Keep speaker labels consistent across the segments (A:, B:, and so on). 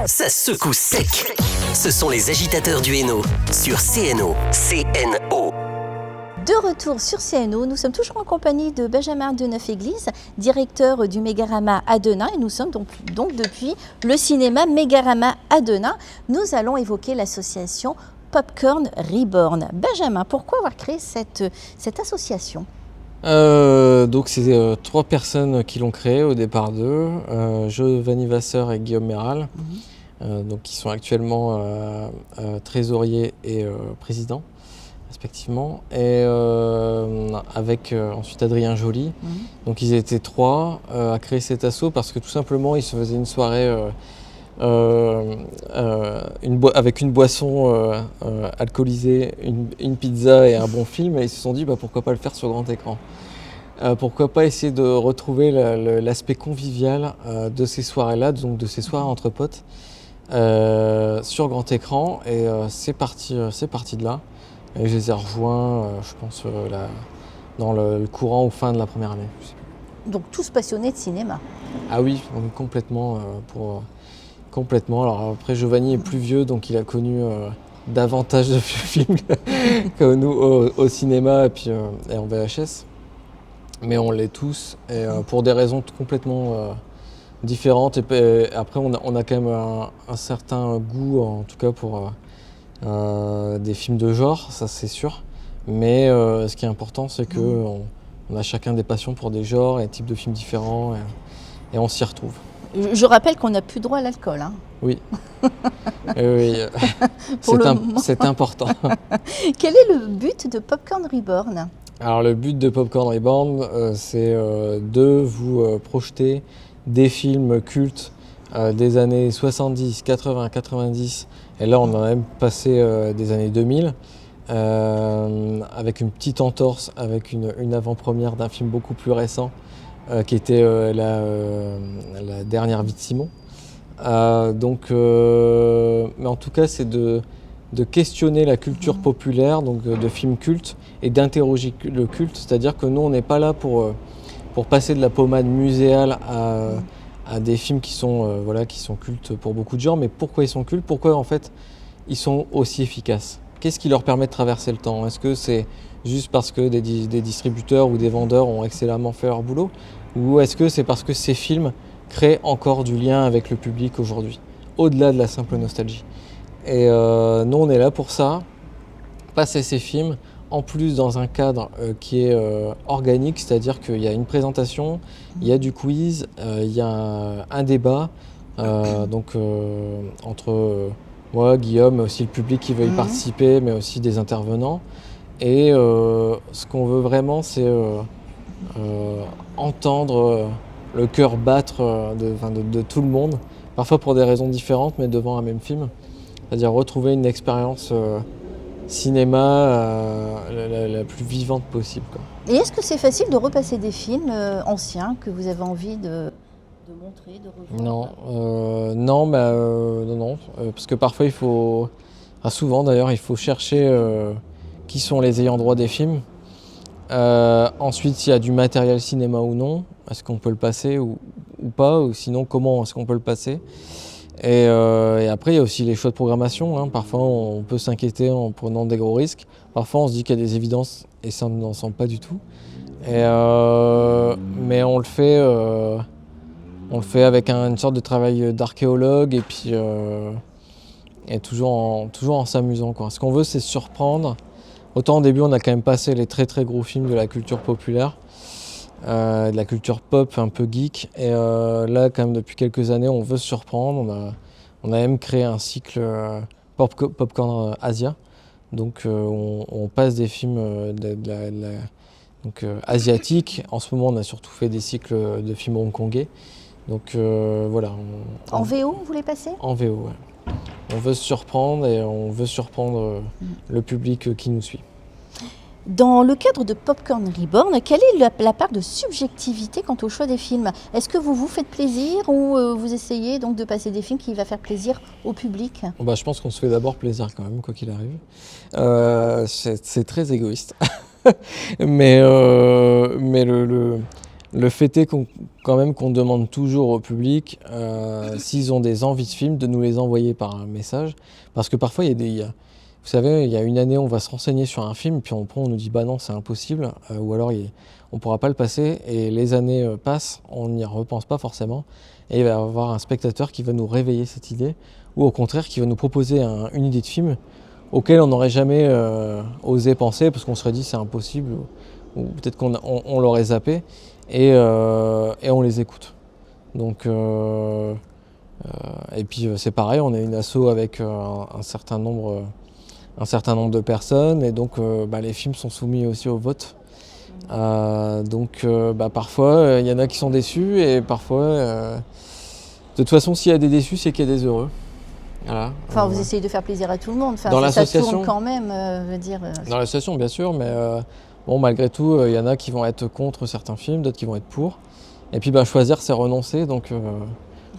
A: ça secoue sec. Ce sont les agitateurs du Hainaut sur CNO. CNO.
B: De retour sur CNO, nous sommes toujours en compagnie de Benjamin Deneuf-Église, directeur du Mégarama à Denain, et nous sommes donc depuis le cinéma Mégarama à Denain. Nous allons évoquer l'association Popcorn Reborn. Benjamin, pourquoi avoir créé cette association ?
C: Donc c'est 3 personnes qui l'ont créé, au départ 2, Giovanni Vasseur et Guillaume Méral, donc qui sont actuellement trésoriers et présidents respectivement, et avec ensuite Adrien Joly. Donc ils étaient 3 à créer cet asso parce que tout simplement ils se faisaient une soirée avec une boisson alcoolisée, une pizza et un bon film, et ils se sont dit pourquoi pas le faire sur grand écran. Pourquoi pas essayer de retrouver l'aspect convivial de ces soirées-là, donc de ces soirées entre potes sur grand écran, et c'est parti de là. Et je les ai rejoints, je pense, dans le courant ou fin de la première année.
B: Donc tous passionnés de cinéma.
C: Ah oui, complètement. Complètement. Alors après, Giovanni est plus vieux, donc il a connu davantage de films que nous au cinéma et puis et en VHS. Mais on l'est tous, et pour des raisons complètement différentes. Et après, on a quand même un certain goût, en tout cas pour des films de genre, ça c'est sûr. Mais ce qui est important, c'est qu'on a chacun des passions pour des genres et des types de films différents, et on s'y retrouve.
B: Je rappelle qu'on n'a plus droit à l'alcool.
C: Oui, oui. C'est important.
B: Quel est le but de Popcorn Reborn ?
C: Alors le but de Popcorn Reborn, c'est de vous projeter des films cultes des années 70, 80, 90, et là on a même passé des années 2000, avec une petite entorse, avec une avant-première d'un film beaucoup plus récent, qui était la dernière vie de Simon. Mais en tout cas, c'est de questionner la culture populaire, donc de films cultes, et d'interroger le culte. C'est-à-dire que nous, on n'est pas là pour passer de la pommade muséale à des films qui sont cultes pour beaucoup de gens. Mais pourquoi ils sont cultes ? Pourquoi en fait ils sont aussi efficaces ? Qu'est-ce qui leur permet de traverser le temps ? Est-ce que c'est juste parce que des distributeurs ou des vendeurs ont excellemment fait leur boulot ? Ou est-ce que c'est parce que ces films créent encore du lien avec le public aujourd'hui, au-delà de la simple nostalgie ? Et nous, on est là pour ça, passer ces films, en plus dans un cadre qui est organique, c'est-à-dire qu'il y a une présentation, il y a du quiz, il y a un débat, entre moi, Guillaume, mais aussi le public qui veut y participer, mais aussi des intervenants. Et ce qu'on veut vraiment, c'est entendre le cœur battre de tout le monde, parfois pour des raisons différentes, mais devant un même film. C'est-à-dire retrouver une expérience cinéma la plus vivante possible, quoi.
B: Et est-ce que c'est facile de repasser des films anciens que vous avez envie de montrer, de revoir ?
C: Non, parce que parfois souvent d'ailleurs, il faut chercher qui sont les ayants droit des films. Ensuite, s'il y a du matériel cinéma ou non, est-ce qu'on peut le passer ou pas, ou sinon comment est-ce qu'on peut le passer ? Et après, il y a aussi les choix de programmation, hein. Parfois, on peut s'inquiéter en prenant des gros risques. Parfois, on se dit qu'il y a des évidences et ça n'en semble pas du tout. Mais on le fait avec une sorte de travail d'archéologue, et puis toujours en s'amusant, quoi. Ce qu'on veut, c'est surprendre. Autant au début, on a quand même passé les très très gros films de la culture populaire, de la culture pop un peu geek, et là quand même depuis quelques années on veut se surprendre. On a même créé un cycle Popcorn Asia, donc on passe des films asiatiques. En ce moment on a surtout fait des cycles de films hongkongais, donc voilà.
B: En VO vous les passez ?
C: En VO, ouais. On veut se surprendre, et on veut surprendre le public qui nous suit.
B: Dans le cadre de Popcorn Reborn, quelle est la part de subjectivité quant au choix des films ? Est-ce que vous vous faites plaisir, ou vous essayez donc de passer des films qui vont faire plaisir au public ?
C: Je pense qu'on se fait d'abord plaisir quand même, quoi qu'il arrive. C'est très égoïste. mais Le fait est quand même qu'on demande toujours au public, s'ils ont des envies de films, de nous les envoyer par un message. Parce que parfois, vous savez, il y a une année, on va se renseigner sur un film, puis on nous dit bah non, c'est impossible, ou alors on ne pourra pas le passer. Et les années passent, on n'y repense pas forcément. Et il va y avoir un spectateur qui va nous réveiller cette idée, ou au contraire qui va nous proposer une idée de film auquel on n'aurait jamais osé penser, parce qu'on se serait dit c'est impossible, ou peut-être qu'on l'aurait zappé. Et on les écoute. Donc, et puis c'est pareil, on est une asso avec un certain nombre de personnes, et donc les films sont soumis aussi au vote. Donc parfois il y en a qui sont déçus, et parfois de toute façon s'il y a des déçus, c'est qu'il y a des heureux. Voilà.
B: Enfin, vous essayez de faire plaisir à tout le monde. Enfin,
C: dans
B: ça
C: l'association
B: tourne quand même, dire.
C: Dans l'association, bien sûr, mais bon, malgré tout, il y en a qui vont être contre certains films, d'autres qui vont être pour. Et puis choisir, c'est renoncer, donc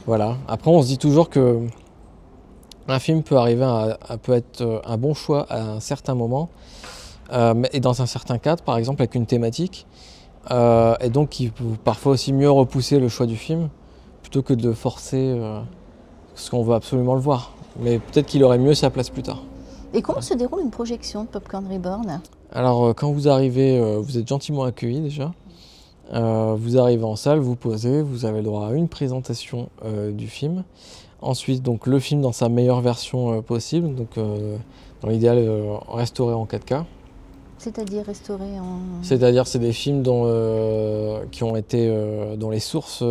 C: voilà. Après, on se dit toujours que un film peut peut être un bon choix à un certain moment, et dans un certain cadre, par exemple avec une thématique, et donc il peut parfois aussi mieux repousser le choix du film, plutôt que de forcer ce qu'on veut absolument le voir. Mais peut-être qu'il aurait mieux sa place plus tard.
B: Et comment se déroule une projection de Popcorn Reborn ?
C: Alors quand vous arrivez, vous êtes gentiment accueillis déjà. Vous arrivez en salle, vous posez, vous avez le droit à une présentation du film. Ensuite, donc, le film dans sa meilleure version possible, donc dans l'idéal restauré en 4K.
B: C'est-à-dire restauré en...
C: C'est-à-dire c'est des films dont les sources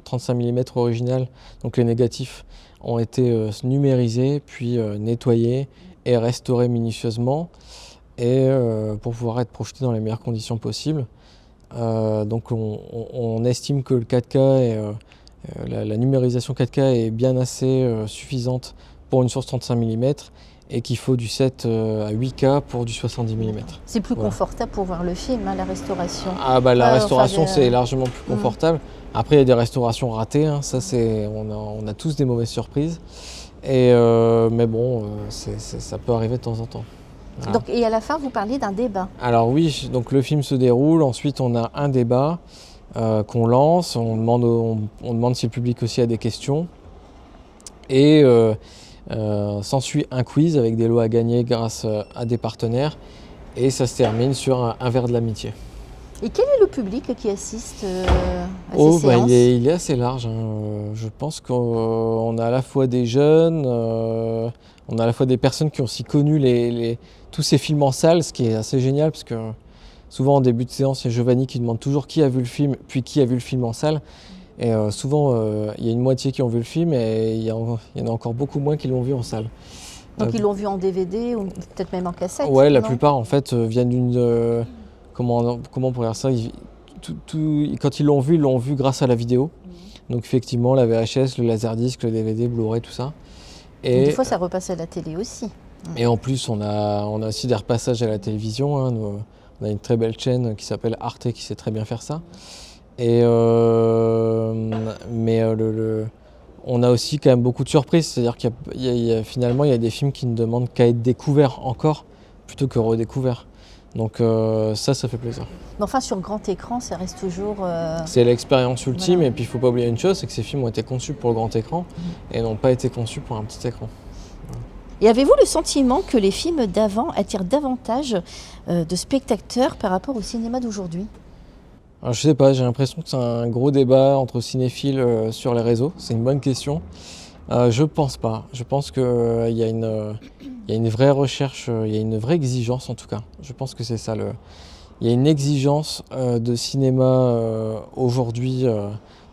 C: 35 mm originales, donc les négatifs, ont été numérisés, puis nettoyés et restaurés minutieusement, et pour pouvoir être projetés dans les meilleures conditions possibles. Donc on estime que le 4K et la numérisation 4K est bien assez suffisante pour une source 35 mm, et qu'il faut du 7 à 8K pour du 70 mm.
B: C'est plus confortable pour voir le film, la restauration.
C: La restauration, c'est largement plus confortable. Après, il y a des restaurations ratées, ça on a tous des mauvaises surprises. Mais bon, ça peut arriver de temps en temps. Voilà.
B: Donc, et à la fin, vous parlez d'un débat.
C: Alors oui, donc le film se déroule, ensuite on a un débat qu'on lance, on demande si le public aussi a des questions. Et s'ensuit un quiz avec des lots à gagner grâce à des partenaires, et ça se termine sur un verre de l'amitié.
B: Et quel est le public qui assiste à ces séances ?
C: Il est assez large. Je pense qu'on a à la fois des jeunes, on a à la fois des personnes qui ont aussi connu tous ces films en salle, ce qui est assez génial, parce que souvent en début de séance, il y a Giovanni qui demande toujours qui a vu le film, puis qui a vu le film en salle. Et souvent, il y a une moitié qui ont vu le film, et il y en a encore beaucoup moins qui l'ont vu en salle.
B: Donc ils l'ont vu en DVD, ou peut-être même en cassette ?
C: Ouais, la plupart en fait viennent d'une... comment on pourrait dire ça, quand ils l'ont vu grâce à la vidéo. Donc effectivement, la VHS, le Laserdisc, le DVD, Blu-ray, tout ça.
B: Et des fois, ça repasse à la télé aussi.
C: Et en plus, on a aussi des repassages à la télévision. On a une très belle chaîne qui s'appelle Arte, qui sait très bien faire ça. Et on a aussi quand même beaucoup de surprises. C'est-à-dire finalement, il y a des films qui ne demandent qu'à être découverts encore, plutôt que redécouverts. Donc ça fait plaisir.
B: Mais enfin, sur grand écran, ça reste toujours...
C: C'est l'expérience ultime,
B: voilà.
C: Et puis il ne faut pas oublier une chose, c'est que ces films ont été conçus pour le grand écran et n'ont pas été conçus pour un petit écran.
B: Et avez-vous le sentiment que les films d'avant attirent davantage de spectateurs par rapport au cinéma d'aujourd'hui ?
C: Alors, je sais pas, j'ai l'impression que c'est un gros débat entre cinéphiles sur les réseaux. C'est une bonne question. Je pense pas. Je pense qu'il y a une vraie recherche, il y a une vraie exigence en tout cas. Je pense que c'est ça. Il y a une exigence de cinéma aujourd'hui,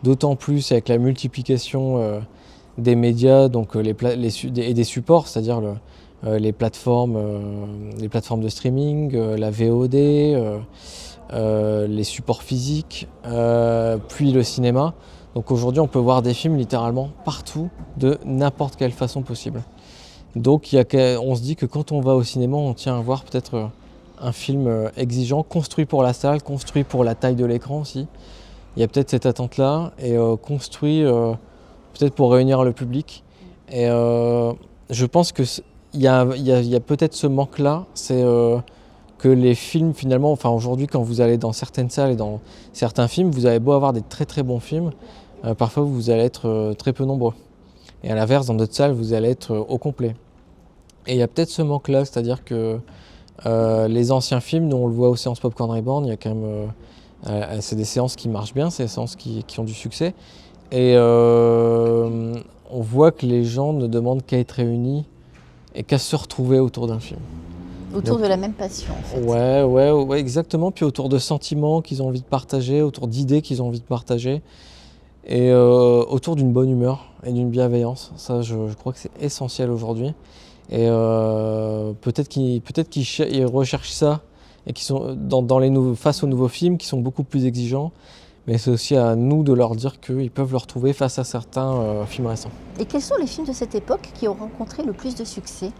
C: d'autant plus avec la multiplication des médias, donc et des supports, c'est-à-dire les plateformes de streaming, la VOD, les supports physiques, puis le cinéma. Donc aujourd'hui, on peut voir des films littéralement partout, de n'importe quelle façon possible. Donc on se dit que quand on va au cinéma, on tient à voir peut-être un film exigeant, construit pour la salle, construit pour la taille de l'écran aussi. Il y a peut-être cette attente-là, et construit peut-être pour réunir le public. Et je pense qu'il y a peut-être ce manque-là, c'est que les films finalement, enfin aujourd'hui quand vous allez dans certaines salles et dans certains films, vous avez beau avoir des très très bons films, parfois vous allez être très peu nombreux. Et à l'inverse, dans d'autres salles, vous allez être au complet. Et il y a peut-être ce manque-là, c'est-à-dire que les anciens films, nous on le voit aux séances Popcorn Reborn, il y a quand même, c'est des séances qui marchent bien, c'est des séances qui ont du succès. Et on voit que les gens ne demandent qu'à être réunis et qu'à se retrouver autour d'un film.
B: Autour de la même passion, en fait.
C: Ouais, exactement. Puis autour de sentiments qu'ils ont envie de partager, autour d'idées qu'ils ont envie de partager, et autour d'une bonne humeur et d'une bienveillance. Ça, je crois que c'est essentiel aujourd'hui. Et peut-être qu'ils recherchent ça et qu'ils sont face aux nouveaux films, qui sont beaucoup plus exigeants. Mais c'est aussi à nous de leur dire qu'ils peuvent le retrouver face à certains films récents.
B: Et quels sont les films de cette époque qui ont rencontré le plus de succès ?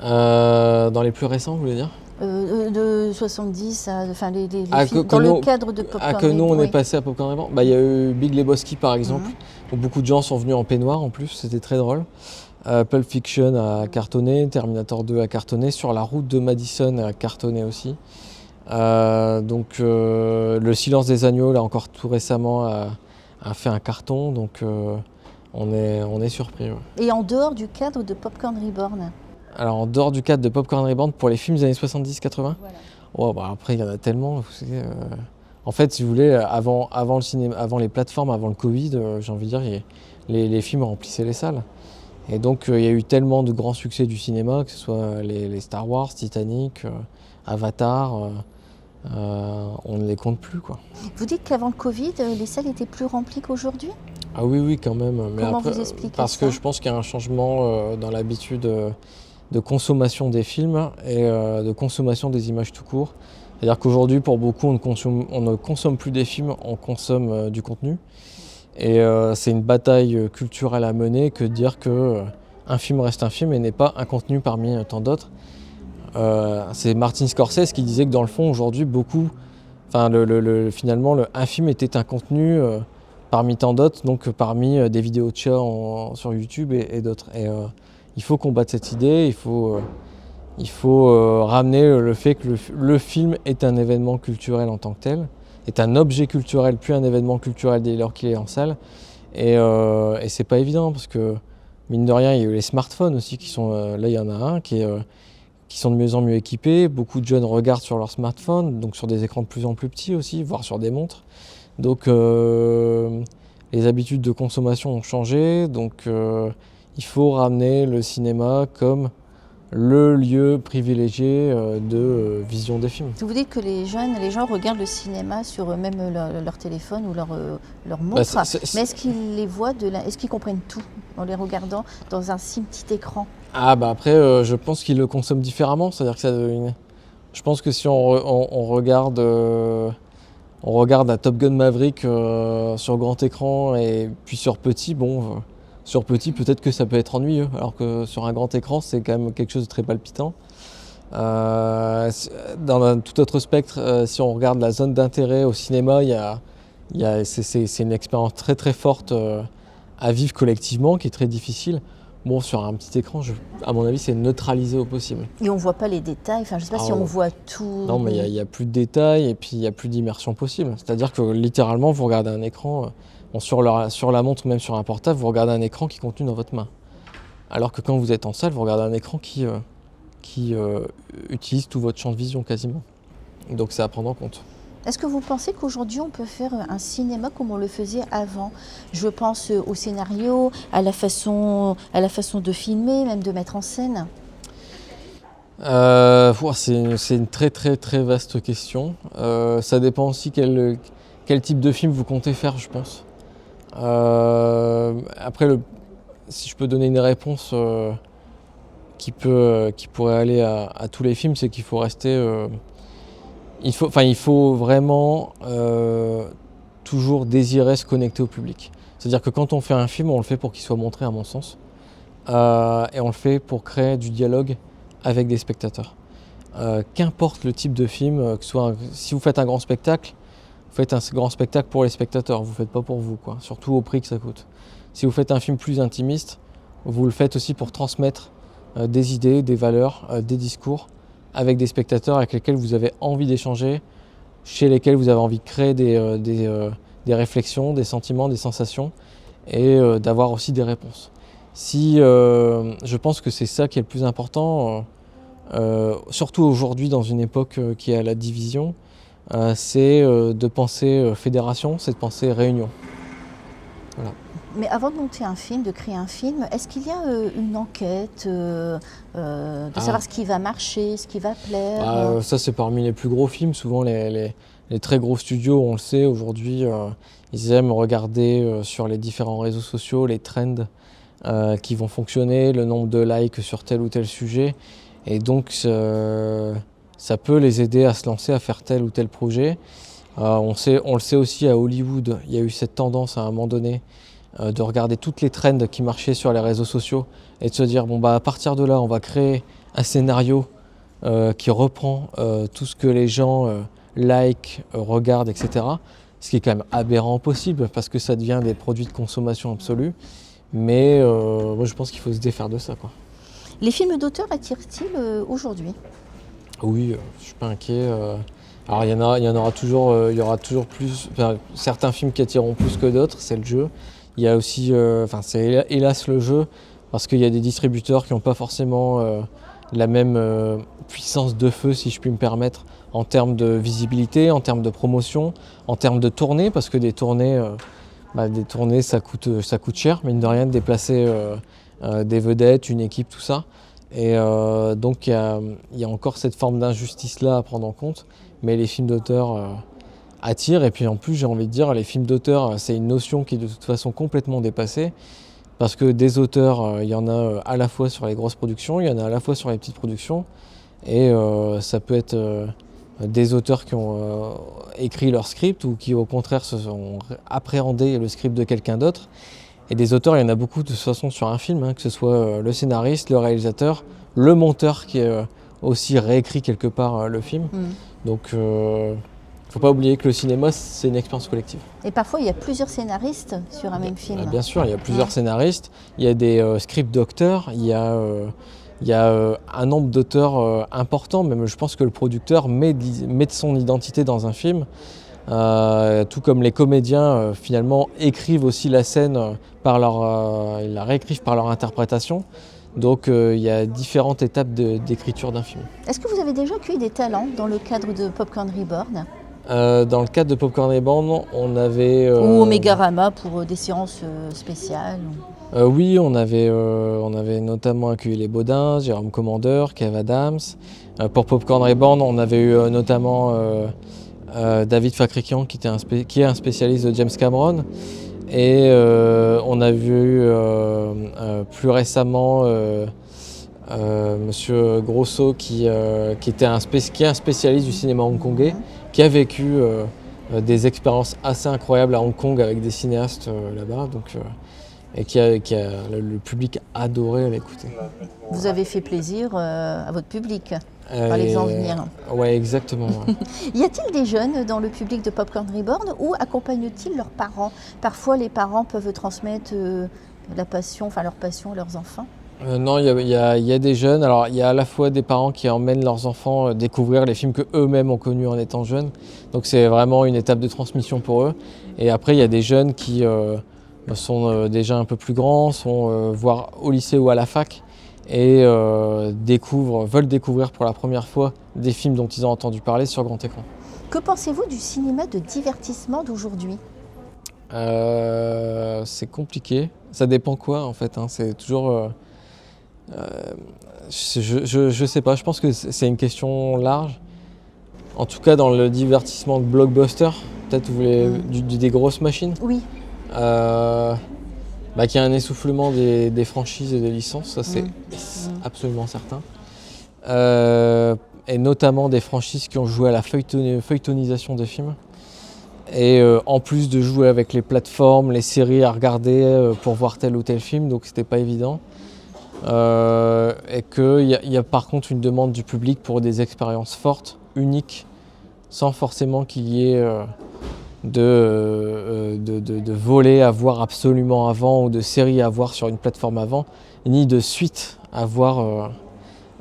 C: Dans les plus récents, vous voulez dire ?
B: De 70 à enfin les films
C: que
B: dans
C: nous,
B: le cadre de Popcorn
C: que nous on
B: Reborn,
C: est passé à Popcorn Reborn. Il y a eu Big Lebowski par exemple, où beaucoup de gens sont venus en peignoir en plus, c'était très drôle. Pulp Fiction a cartonné, Terminator 2 a cartonné, Sur la route de Madison a cartonné aussi. Le Silence des agneaux, là encore tout récemment, a fait un carton, donc on est surpris. Ouais.
B: Et en dehors du cadre de Popcorn Reborn ?
C: Alors en dehors du cadre de Popcorn Reborn, pour les films des années 70-80, après il y en a tellement. En fait, si vous voulez, avant le cinéma, avant les plateformes, avant le Covid, j'ai envie de dire, les films remplissaient les salles. Et donc il y a eu tellement de grands succès du cinéma, que ce soit les Star Wars, Titanic, Avatar, on ne les compte plus, quoi.
B: Vous dites qu'avant le Covid, les salles étaient plus remplies qu'aujourd'hui ?
C: Ah oui, quand même. Mais
B: Comment
C: après,
B: vous expliquez
C: parce
B: ça ?
C: que je pense qu'il y a un changement dans l'habitude de consommation des films et de consommation des images tout court. C'est-à-dire qu'aujourd'hui, pour beaucoup, on ne consomme plus des films, on consomme du contenu. Et c'est une bataille culturelle à mener que de dire qu'un film reste un film et n'est pas un contenu parmi tant d'autres. C'est Martin Scorsese qui disait que dans le fond, aujourd'hui, finalement, un film était un contenu parmi tant d'autres, donc parmi des vidéos de chats sur YouTube et d'autres. Et il faut combattre cette idée, il faut ramener le fait que le film est un événement culturel en tant que tel, est un objet culturel, puis un événement culturel dès lors qu'il est en salle. Et c'est pas évident parce que, mine de rien, il y a eu les smartphones aussi qui sont... là, il y en a un qui sont de mieux en mieux équipés. Beaucoup de jeunes regardent sur leur smartphone, donc sur des écrans de plus en plus petits aussi, voire sur des montres. Donc les habitudes de consommation ont changé, donc il faut ramener le cinéma comme le lieu privilégié de vision des films.
B: Vous dites que les gens regardent le cinéma sur même leur téléphone ou leur montre, mais est-ce qu'ils les voient est-ce qu'ils comprennent tout en les regardant dans un si petit écran ?
C: Après, je pense qu'ils le consomment différemment, c'est-à-dire que je pense que si on regarde un Top Gun Maverick sur grand écran et puis sur petit, sur petit, peut-être que ça peut être ennuyeux, alors que sur un grand écran, c'est quand même quelque chose de très palpitant. Dans un tout autre spectre, si on regarde la zone d'intérêt au cinéma, c'est une expérience très très forte à vivre collectivement, qui est très difficile. Sur un petit écran, à mon avis, c'est neutralisé au possible.
B: Et on ne voit pas les détails, je ne sais pas si on voit tout.
C: Non, mais il n'y a plus de détails et puis il n'y a plus d'immersion possible. C'est-à-dire que littéralement, vous regardez un écran, sur la montre ou même sur un portable, vous regardez un écran qui est contenu dans votre main. Alors que quand vous êtes en salle, vous regardez un écran qui utilise tout votre champ de vision quasiment. Donc c'est à prendre en compte.
B: Est-ce que vous pensez qu'aujourd'hui on peut faire un cinéma comme on le faisait avant ? Je pense au scénario, à la façon de filmer, même de mettre en scène.
C: C'est une très très très vaste question. Ça dépend aussi quel type de film vous comptez faire, je pense. Après, si je peux donner une réponse qui pourrait aller à tous les films, c'est qu'il faut rester... Il faut vraiment toujours désirer se connecter au public. C'est-à-dire que quand on fait un film, on le fait pour qu'il soit montré, à mon sens. Et on le fait pour créer du dialogue avec des spectateurs. Qu'importe le type de film, si vous faites un grand spectacle, vous faites un grand spectacle pour les spectateurs, vous ne le faites pas pour vous, quoi. Surtout au prix que ça coûte. Si vous faites un film plus intimiste, vous le faites aussi pour transmettre des idées, des valeurs, des discours avec des spectateurs avec lesquels vous avez envie d'échanger, chez lesquels vous avez envie de créer des réflexions, des sentiments, des sensations et d'avoir aussi des réponses. Je pense que c'est ça qui est le plus important, surtout aujourd'hui dans une époque qui est à la division, c'est de penser fédération, c'est de penser réunion. Voilà.
B: Mais avant de monter un film, de créer un film, est-ce qu'il y a une enquête de savoir ce qui va marcher, ce qui va plaire
C: Ça, c'est parmi les plus gros films. Souvent, les très gros studios, on le sait, aujourd'hui, ils aiment regarder sur les différents réseaux sociaux les trends qui vont fonctionner, le nombre de likes sur tel ou tel sujet. Et donc, ça peut les aider à se lancer, à faire tel ou tel projet. On le sait aussi à Hollywood, il y a eu cette tendance à un moment donné de regarder toutes les trends qui marchaient sur les réseaux sociaux et de se dire bon bah à partir de là on va créer un scénario qui reprend tout ce que les gens like, regardent, etc. Ce qui est quand même aberrant possible parce que ça devient des produits de consommation absolue. Mais moi je pense qu'il faut se défaire de ça, quoi.
B: Les films d'auteur attirent-ils aujourd'hui?
C: Oui, je suis pas inquiet. Alors il y aura toujours plus, enfin, certains films qui attireront plus que d'autres, c'est le jeu. Il y a aussi, c'est hélas le jeu, parce qu'il y a des distributeurs qui n'ont pas forcément la même puissance de feu, si je puis me permettre, en termes de visibilité, en termes de promotion, en termes de tournées, parce que des tournées ça coûte cher, mine de rien, de déplacer des vedettes, une équipe, tout ça. Et donc il y a encore cette forme d'injustice-là à prendre en compte, mais les films d'auteur attirent. Et puis en plus, j'ai envie de dire, les films d'auteur, c'est une notion qui est de toute façon complètement dépassée, parce que des auteurs, il y en a à la fois sur les grosses productions, il y en a à la fois sur les petites productions, et ça peut être des auteurs qui ont écrit leur script ou qui au contraire se sont appréhendé le script de quelqu'un d'autre. Et des auteurs, il y en a beaucoup de toute façon sur un film, que ce soit le scénariste, le réalisateur, le monteur qui aussi réécrit quelque part le film. Donc il ne faut pas oublier que le cinéma, c'est une expérience collective.
B: Et parfois, il y a plusieurs scénaristes sur un même film.
C: Bien sûr, il y a plusieurs scénaristes, il y a des script docteurs, il y a un nombre d'auteurs important, même je pense que le producteur met de son identité dans un film. Tout comme les comédiens finalement écrivent aussi la scène ils la réécrivent par leur interprétation. Donc il y a différentes étapes d'écriture d'un film.
B: Est-ce que vous avez déjà accueilli des talents dans le cadre de Popcorn Reborn?
C: Dans le cadre de Popcorn Reborn, on avait...
B: Ou au Mégarama pour des séances spéciales?
C: Oui, on avait notamment accueilli les Baudins, Jérôme Commandeur, Kev Adams. Pour Popcorn Reborn, on avait eu notamment David Fakrikian qui est un spécialiste de James Cameron. Et on a vu plus récemment Monsieur Grosso qui est un spécialiste du cinéma hongkongais, qui a vécu des expériences assez incroyables à Hong Kong avec des cinéastes là-bas, et le public a adoré l'écouter.
B: Vous avez fait plaisir à votre public par les faisant venir.
C: Oui, exactement. Ouais.
B: Y a-t-il des jeunes dans le public de Popcorn Reborn ou accompagnent-ils leurs parents? Parfois, les parents peuvent transmettre leur passion à leurs enfants.
C: Non, il y a des jeunes. Alors, il y a à la fois des parents qui emmènent leurs enfants découvrir les films qu'eux-mêmes ont connus en étant jeunes. Donc, c'est vraiment une étape de transmission pour eux. Et après, il y a des jeunes qui sont déjà un peu plus grands, sont voire au lycée ou à la fac, et veulent découvrir pour la première fois des films dont ils ont entendu parler sur grand écran.
B: Que pensez-vous du cinéma de divertissement d'aujourd'hui?
C: C'est compliqué. Ça dépend quoi en fait. C'est toujours... je sais pas, je pense que c'est une question large. En tout cas dans le divertissement de blockbuster, peut-être vous voulez des grosses machines.
B: Oui.
C: Qu'il y a un essoufflement des franchises et des licences, ça c'est absolument certain. Et notamment des franchises qui ont joué à la feuilletonisation des films. Et en plus de jouer avec les plateformes, les séries à regarder pour voir tel ou tel film, donc c'était pas évident. Et qu'il y a par contre une demande du public pour des expériences fortes, uniques, sans forcément qu'il y ait de volets à voir absolument avant ou de séries à voir sur une plateforme avant, ni de suites à voir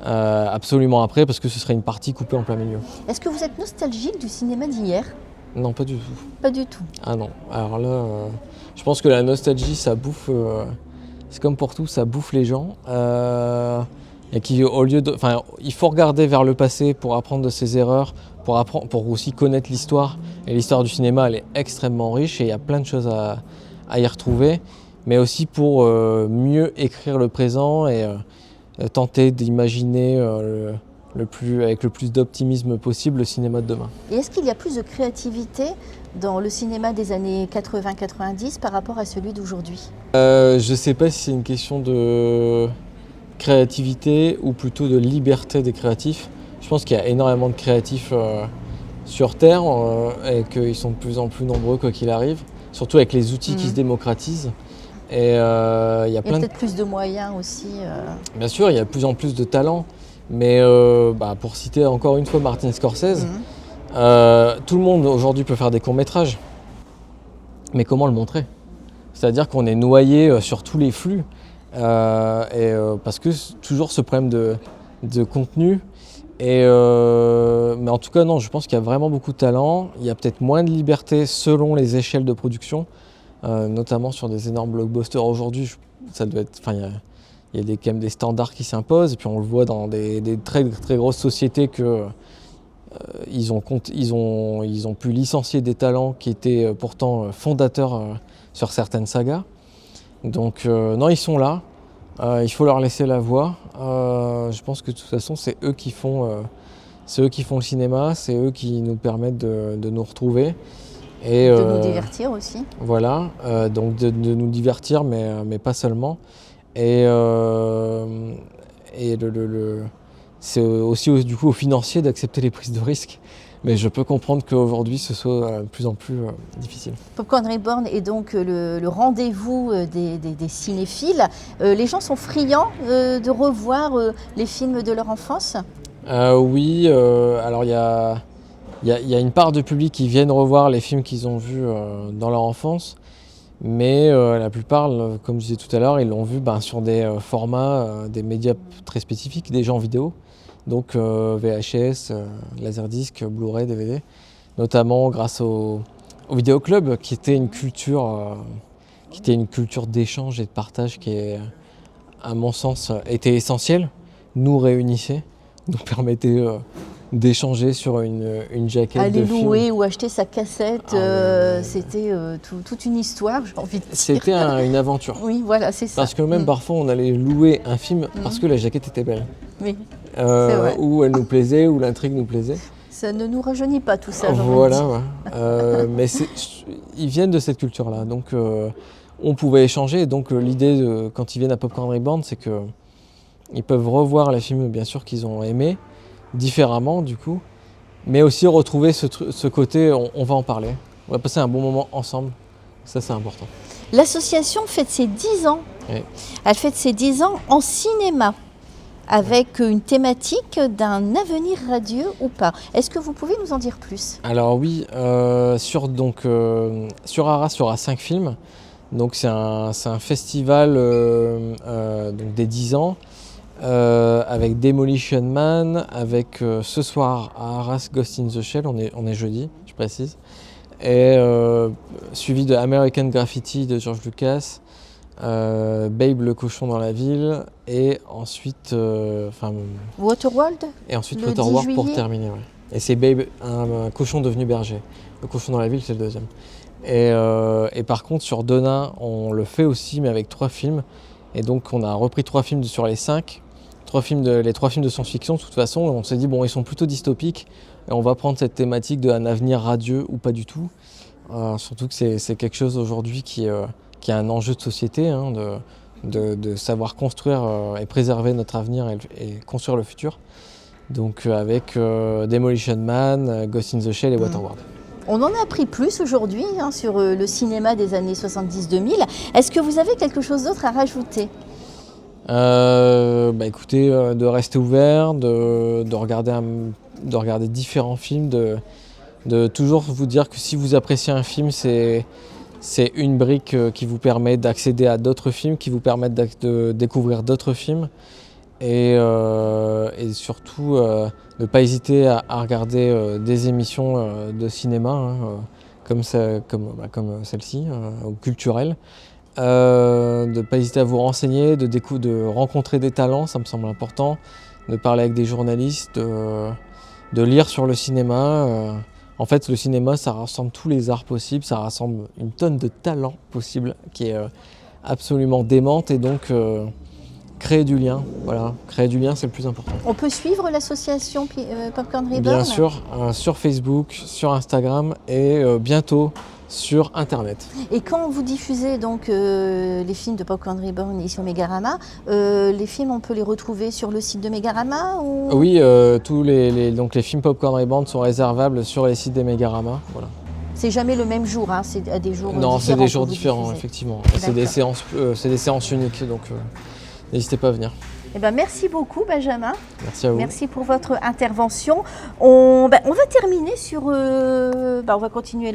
C: absolument après, parce que ce serait une partie coupée en plein milieu.
B: Est-ce que vous êtes nostalgique du cinéma d'hier?
C: Non, pas du tout.
B: Pas du tout.
C: Ah non, alors là, je pense que la nostalgie, ça bouffe, c'est comme pour tout, ça bouffe les gens. Et il faut regarder vers le passé pour apprendre de ses erreurs, pour aussi connaître l'histoire. Et l'histoire du cinéma, elle est extrêmement riche et il y a plein de choses à y retrouver. Mais aussi pour mieux écrire le présent et tenter d'imaginer avec le plus d'optimisme possible le cinéma de demain.
B: Et est-ce qu'il y a plus de créativité dans le cinéma des années 80-90 par rapport à celui d'aujourd'hui?
C: Je ne sais pas si c'est une question de créativité ou plutôt de liberté des créatifs. Je pense qu'il y a énormément de créatifs sur Terre et qu'ils sont de plus en plus nombreux quoi qu'il arrive, surtout avec les outils qui se démocratisent. Et il y a
B: peut-être plus de moyens aussi.
C: Bien sûr, il y a de plus en plus de talents, mais pour citer encore une fois Martin Scorsese, tout le monde aujourd'hui peut faire des courts-métrages, mais comment le montrer? C'est-à-dire qu'on est noyé sur tous les flux, parce que toujours ce problème de contenu. Mais en tout cas, non, je pense qu'il y a vraiment beaucoup de talent. Il y a peut-être moins de liberté selon les échelles de production, notamment sur des énormes blockbusters aujourd'hui. Ça doit être, il y a quand même des standards qui s'imposent, et puis on le voit dans des très, très grosses sociétés que ils ont pu licencier des talents qui étaient pourtant fondateurs sur certaines sagas. Donc non, ils sont là. Il faut leur laisser la voix. Je pense que de toute façon, c'est eux qui font le cinéma, c'est eux qui nous permettent de nous retrouver. Et,
B: de nous divertir aussi.
C: Voilà, donc de nous divertir, mais pas seulement. C'est aussi du coup aux financiers d'accepter les prises de risques. Mais je peux comprendre qu'aujourd'hui, ce soit de plus en plus difficile.
B: Popcorn Reborn est donc le rendez-vous des cinéphiles. Les gens sont friands de revoir les films de leur enfance?
C: Oui, alors il y a une part de public qui viennent revoir les films qu'ils ont vus dans leur enfance. Mais la plupart, comme je disais tout à l'heure, ils l'ont vu sur des formats, des médias très spécifiques, des jeux en vidéo. Donc VHS, Laserdisc, Blu-ray, DVD, notamment grâce au vidéoclub qui était une culture d'échange et de partage qui est, à mon sens, était essentielle, nous réunissait, nous permettait d'échanger sur une jaquette
B: aller
C: de film.
B: Aller louer ou acheter sa cassette, c'était toute une histoire, j'ai envie de dire.
C: C'était une aventure.
B: Oui, voilà, c'est ça.
C: Parce que même parfois, on allait louer un film parce que la jaquette était belle.
B: Oui, c'est vrai.
C: Ou elle nous plaisait, ou l'intrigue nous plaisait.
B: Ça ne nous rajeunit pas tout ça,
C: voilà, ouais. Mais ils viennent de cette culture-là. Donc, on pouvait échanger. Donc, l'idée, quand ils viennent à Popcorn Reborn, c'est qu'ils peuvent revoir les films, bien sûr, qu'ils ont aimés, différemment du coup, mais aussi retrouver ce côté on va en parler, on va passer un bon moment ensemble, ça c'est important.
B: L'association fête ses 10 ans,
C: oui.
B: Elle fête ses 10 ans en cinéma, avec une thématique d'un avenir radieux ou pas. Est-ce que vous pouvez nous en dire plus?
C: Alors oui, sur Arras il y aura 5 films, donc c'est un festival donc des 10 ans, avec Demolition Man, avec ce soir à Arras Ghost in the Shell, on est jeudi, je précise, et suivi de American Graffiti de George Lucas, Babe le cochon dans la ville, et ensuite
B: Waterworld.
C: Et ensuite Waterworld pour terminer. Ouais. Et c'est Babe, un cochon devenu berger. Le cochon dans la ville, c'est le deuxième. Et par contre sur Denain, on le fait aussi, mais avec 3 films. Et donc on a repris 3 films sur les 5. Les 3 films de science-fiction, de toute façon, on s'est dit, bon, ils sont plutôt dystopiques, et on va prendre cette thématique d'un avenir radieux ou pas du tout. Surtout que c'est quelque chose aujourd'hui qui a un enjeu de société, hein, de savoir construire et préserver notre avenir et construire le futur. Donc avec Demolition Man, Ghost in the Shell et Waterworld.
B: On en a appris plus aujourd'hui sur le cinéma des années 70-2000. Est-ce que vous avez quelque chose d'autre à rajouter?
C: Écoutez, de rester ouvert, de regarder différents films, de toujours vous dire que si vous appréciez un film, c'est une brique qui vous permet d'accéder à d'autres films, qui vous permettent de découvrir d'autres films. et surtout ne pas hésiter à regarder des émissions de cinéma comme celle-ci, ou culturelles. De ne pas hésiter à vous renseigner, de rencontrer des talents, ça me semble important, de parler avec des journalistes, de lire sur le cinéma. En fait, le cinéma, ça rassemble tous les arts possibles, ça rassemble une tonne de talents possibles qui est absolument démente, et donc créer du lien, voilà, créer du lien, c'est le plus important.
B: On peut suivre l'association Popcorn Reborn?
C: Bien sûr, sur Facebook, sur Instagram et bientôt sur Internet.
B: Et quand vous diffusez donc les films de Popcorn Reborn ici au Mégarama, les films, on peut les retrouver sur le site de Mégarama ou...
C: Oui, tous donc les films Popcorn Reborn sont réservables sur les sites des Mégarama. Voilà.
B: C'est jamais le même jour, hein, c'est à des jours différents?
C: Non, c'est des jours différents,
B: diffusez.
C: effectivement. C'est des séances uniques, donc n'hésitez pas à venir.
B: Eh ben, merci beaucoup Benjamin.
C: Merci à vous.
B: Merci pour votre intervention. On va terminer sur... on va continuer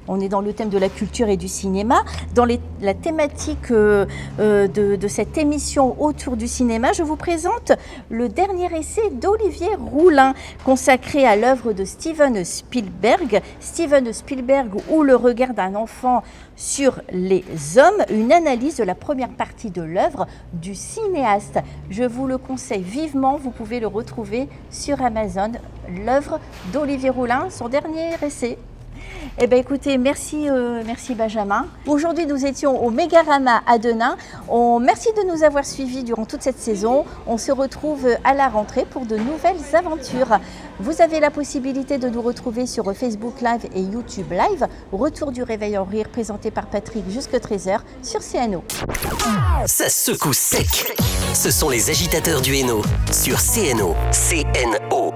B: on est dans le thème de la culture et du cinéma. Dans la thématique de cette émission autour du cinéma, je vous présente le dernier essai d'Olivier Roulin consacré à l'œuvre de Steven Spielberg. Steven Spielberg ou le regard d'un enfant sur les hommes, une analyse de la première partie de l'œuvre du cinéaste. Je vous le conseille vivement, vous pouvez le retrouver sur Amazon, l'œuvre d'Olivier Roulin, son dernier essai. Eh bien écoutez, merci Benjamin. Aujourd'hui nous étions au Mégarama à Denain. Merci de nous avoir suivis durant toute cette saison. On se retrouve à la rentrée pour de nouvelles aventures. Vous avez la possibilité de nous retrouver sur Facebook Live et YouTube Live. Retour du Réveil en Rire présenté par Patrick jusqu'à 13h sur CNO.
A: Ça secoue sec. Ce sont les agitateurs du Hainaut sur CNO. CNO.